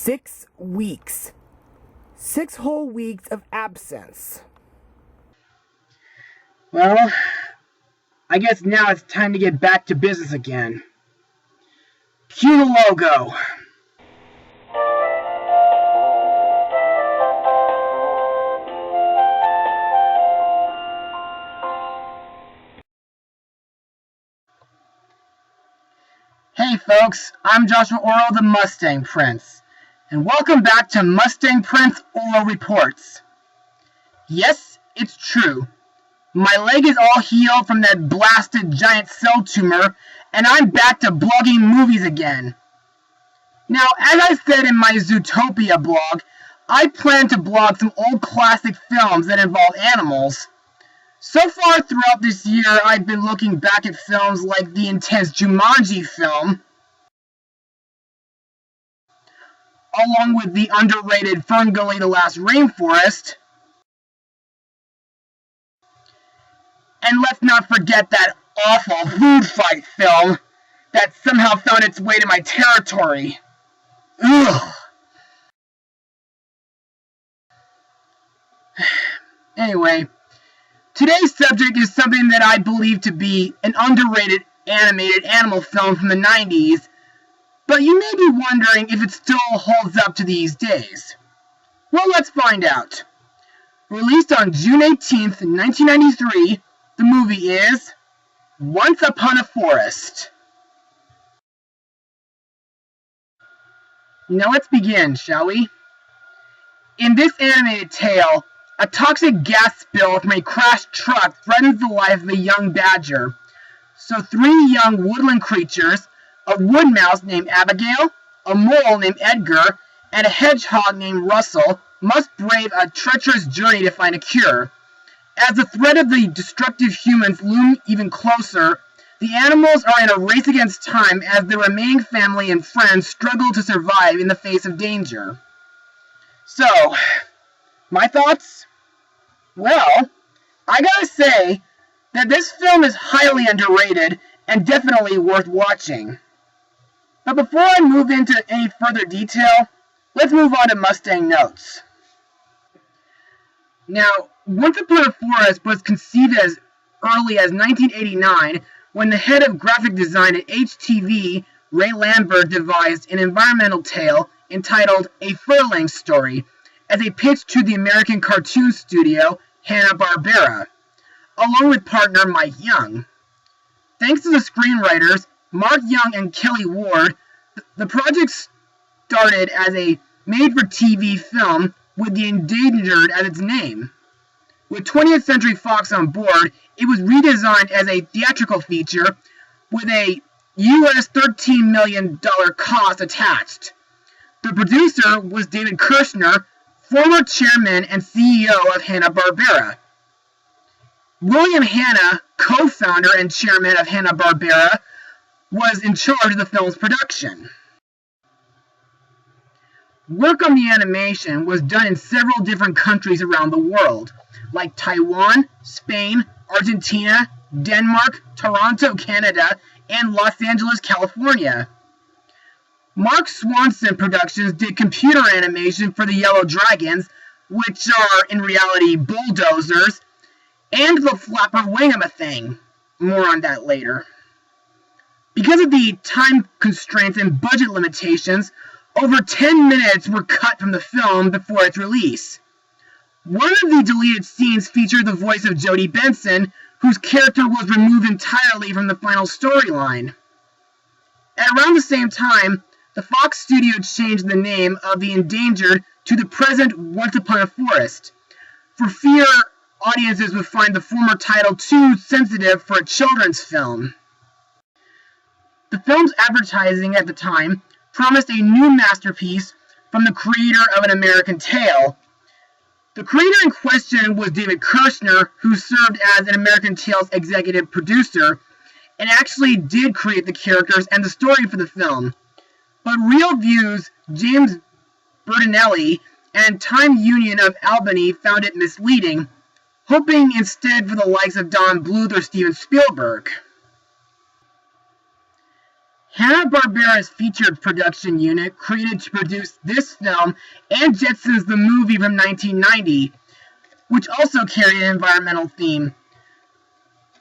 6 weeks. 6 whole weeks of absence. Well, I guess now it's time to get back to business again. Cue the logo. Hey folks, I'm Joshua Orro, the Mustang Prince, and welcome back to Mustang Prince Orro Reports. Yes, it's true. My leg is all healed from that blasted giant cell tumor, and I'm back to blogging movies again. Now, as I said in my Zootopia blog, I plan to blog some old classic films that involve animals. So far throughout this year, I've been looking back at films like the intense Jumanji film, along with the underrated Ferngully the Last Rainforest, and let's not forget that awful food fight film that somehow found its way to my territory. Ugh. Anyway, today's subject is something that I believe to be an underrated animated animal film from the 90s, but you may be wondering if it still holds up to these days. Well, let's find out. Released on June 18th, 1993, the movie is Once Upon a Forest. Now let's begin, shall we? In this animated tale, a toxic gas spill from a crashed truck threatens the life of a young badger. So 3 young woodland creatures, a wood mouse named Abigail, a mole named Edgar, and a hedgehog named Russell, must brave a treacherous journey to find a cure. As the threat of the destructive humans loom even closer, the animals are in a race against time as the remaining family and friends struggle to survive in the face of danger. So, my thoughts? Well, I gotta say that this film is highly underrated and definitely worth watching. But before I move into any further detail, let's move on to Mustang notes. Now, Once Upon a Forest was conceived as early as 1989 when the head of graphic design at HTV, Ray Lambert, devised an environmental tale entitled A Furlings Story as a pitch to the American cartoon studio Hanna-Barbera, along with partner Mike Young. Thanks to the screenwriters Mark Young and Kelly Ward, the project started as a made-for-TV film with The Endangered as its name. With 20th Century Fox on board, it was redesigned as a theatrical feature with a US $13 million cost attached. The producer was David Kirshner, former chairman and CEO of Hanna-Barbera. William Hanna, co-founder and chairman of Hanna-Barbera, was in charge of the film's production. Work on the animation was done in several different countries around the world, like Taiwan, Spain, Argentina, Denmark, Toronto, Canada, and Los Angeles, California. Mark Swanson Productions did computer animation for the Yellow Dragons, which are in reality bulldozers, and the flapper wingamathing. More on that later. Because of the time constraints and budget limitations, over 10 minutes were cut from the film before its release. One of the deleted scenes featured the voice of Jodie Benson, whose character was removed entirely from the final storyline. At around the same time, the Fox studio changed the name of The Endangered to the present Once Upon a Forest, for fear audiences would find the former title too sensitive for a children's film. The film's advertising at the time promised a new masterpiece from the creator of An American Tail. The creator in question was David Kirshner, who served as An American Tail's executive producer, and actually did create the characters and the story for the film. But Real View's James Bertinelli and Time Union of Albany found it misleading, hoping instead for the likes of Don Bluth or Steven Spielberg. Hanna-Barbera's featured production unit created to produce this film and Jetsons the movie from 1990, which also carried an environmental theme.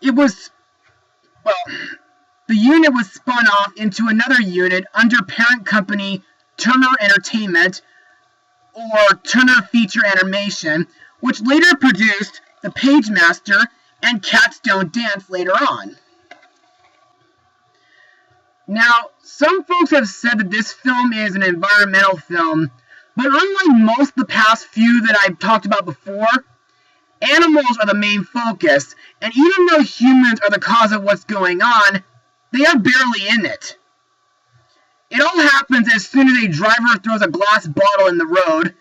The unit was spun off into another unit under parent company Turner Entertainment, or Turner Feature Animation, which later produced The Pagemaster and Cats Don't Dance later on. Now, some folks have said that this film is an environmental film, but unlike most of the past few that I've talked about before, animals are the main focus, and even though humans are the cause of what's going on, they are barely in it. It all happens as soon as a driver throws a glass bottle in the road,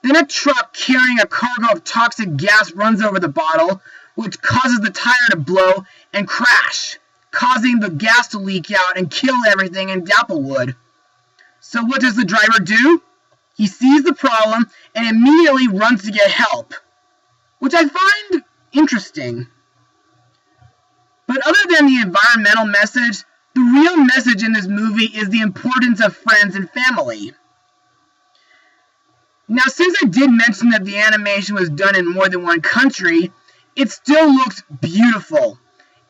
then a truck carrying a cargo of toxic gas runs over the bottle, which causes the tire to blow and crash, causing the gas to leak out and kill everything in Dapplewood. So what does the driver do? He sees the problem and immediately runs to get help, which I find interesting. But other than the environmental message, the real message in this movie is the importance of friends and family. Now, since I did mention that the animation was done in more than one country, it still looks beautiful.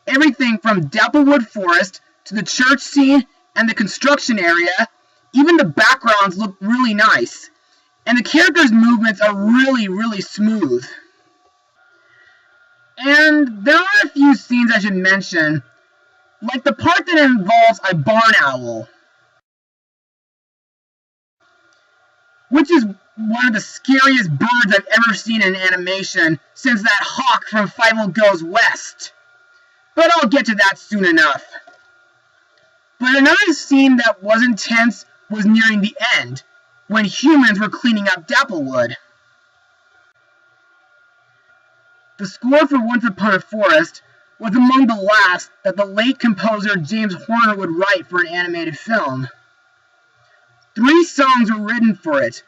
Everything from Dapplewood Forest to the church scene and the construction area, even the backgrounds look really nice. And the characters' movements are really, really smooth. And there are a few scenes I should mention, like the part that involves a barn owl, which is one of the scariest birds I've ever seen in animation since that hawk from Fievel Goes West. But I'll get to that soon enough. But another scene that was intense was nearing the end, when humans were cleaning up Dapplewood. The score for Once Upon a Forest was among the last that the late composer James Horner would write for an animated film. 3 songs were written for it.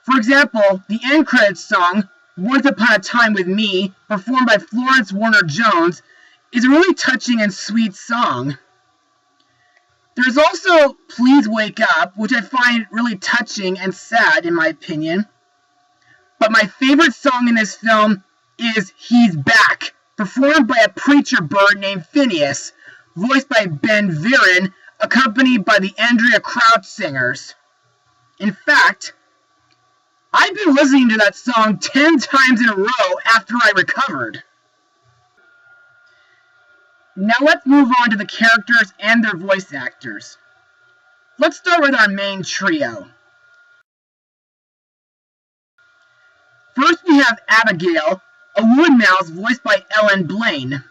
For example, the end credits song, Once Upon a Time with Me, performed by Florence Warner Jones, is a really touching and sweet song. There's also Please Wake Up, which I find really touching and sad in my opinion. But my favorite song in this film is He's Back, performed by a preacher bird named Phineas, voiced by Ben Viren, accompanied by the Andrea Crouch Singers. In fact, I've been listening to that song 10 times in a row after I recovered. Now let's move on to the characters and their voice actors. Let's start with our main trio. First we have Abigail, a wood mouse voiced by Ellen Blaine.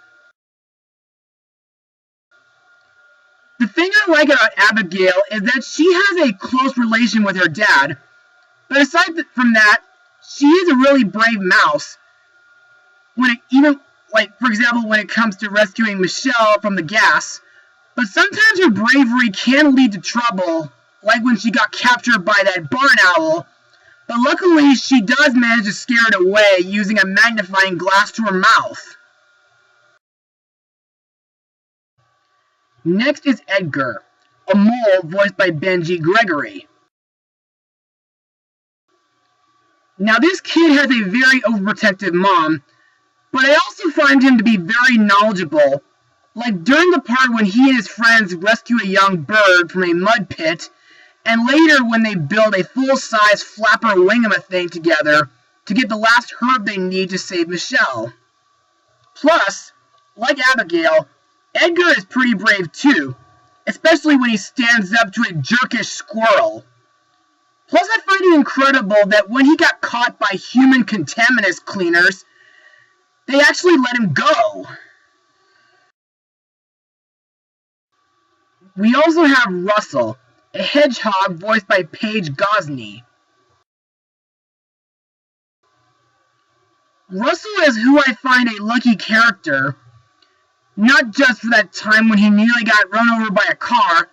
The thing I like about Abigail is that she has a close relation with her dad, but aside from that, she is a really brave mouse. For example, when it comes to rescuing Michelle from the gas, but sometimes her bravery can lead to trouble, like when she got captured by that barn owl, but luckily she does manage to scare it away using a magnifying glass to her mouth. Next is Edgar, a mole voiced by Benji Gregory. Now this kid has a very overprotective mom, but I also find him to be very knowledgeable, like during the part when he and his friends rescue a young bird from a mud pit, and later when they build a full-size flapper wingamathing together to get the last herb they need to save Michelle. Plus, like Abigail, Edgar is pretty brave too, especially when he stands up to a jerkish squirrel. Plus, I find it incredible that when he got caught by human contaminants cleaners, they actually let him go. We also have Russell, a hedgehog voiced by Paige Gosney. Russell is who I find a lucky character, not just for that time when he nearly got run over by a car,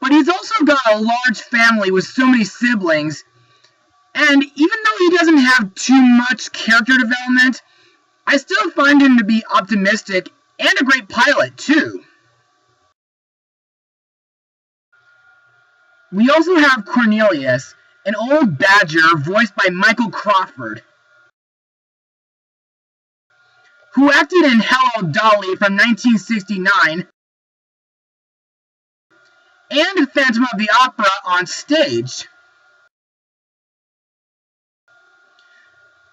but he's also got a large family with so many siblings, and even though he doesn't have too much character development, I still find him to be optimistic and a great pilot, too. We also have Cornelius, an old badger voiced by Michael Crawford, who acted in Hello, Dolly from 1969 and Phantom of the Opera on stage.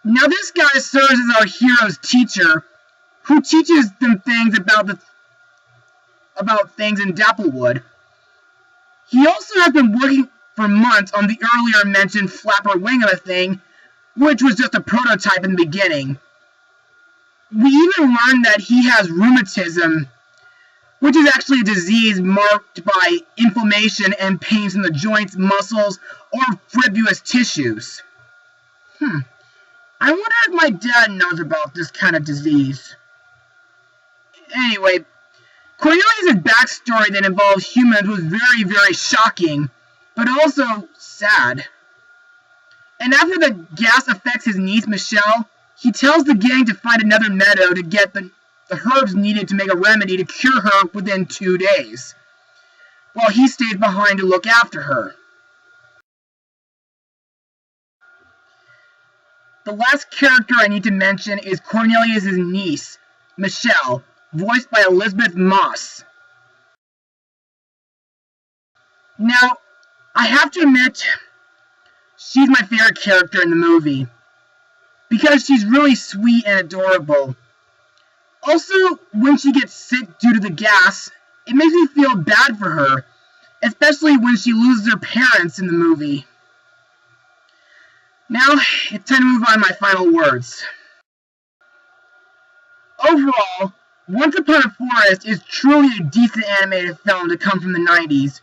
Now this guy serves as our hero's teacher, who teaches them things about things in Dapplewood. He also has been working for months on the earlier mentioned flapper wing of a thing, which was just a prototype in the beginning. We even learned that he has rheumatism, which is actually a disease marked by inflammation and pains in the joints, muscles, or fibrous tissues. I wonder if my dad knows about this kind of disease. Anyway, Cornelius' backstory that involves humans was very, very shocking, but also sad. And after the gas affects his niece, Michelle, he tells the gang to find another meadow to get the herbs needed to make a remedy to cure her within 2 days, while he stays behind to look after her. The last character I need to mention is Cornelius' niece, Michelle, voiced by Elizabeth Moss. Now, I have to admit, she's my favorite character in the movie, because she's really sweet and adorable. Also, when she gets sick due to the gas, it makes me feel bad for her, especially when she loses her parents in the movie. Now, it's time to move on to my final words. Overall, Once Upon a Forest is truly a decent animated film to come from the 90s.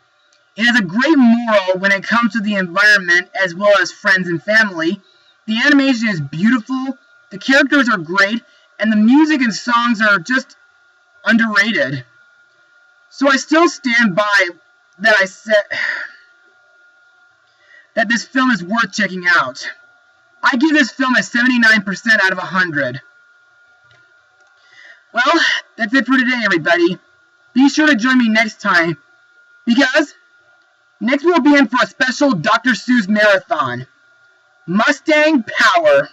It has a great moral when it comes to the environment as well as friends and family. The animation is beautiful, the characters are great, and the music and songs are just underrated. So I still stand by that I said that this film is worth checking out. I give this film a 79% out of 100. Well, that's it for today, everybody. Be sure to join me next time, because next we'll be in for a special Dr. Seuss marathon. Mustang Power!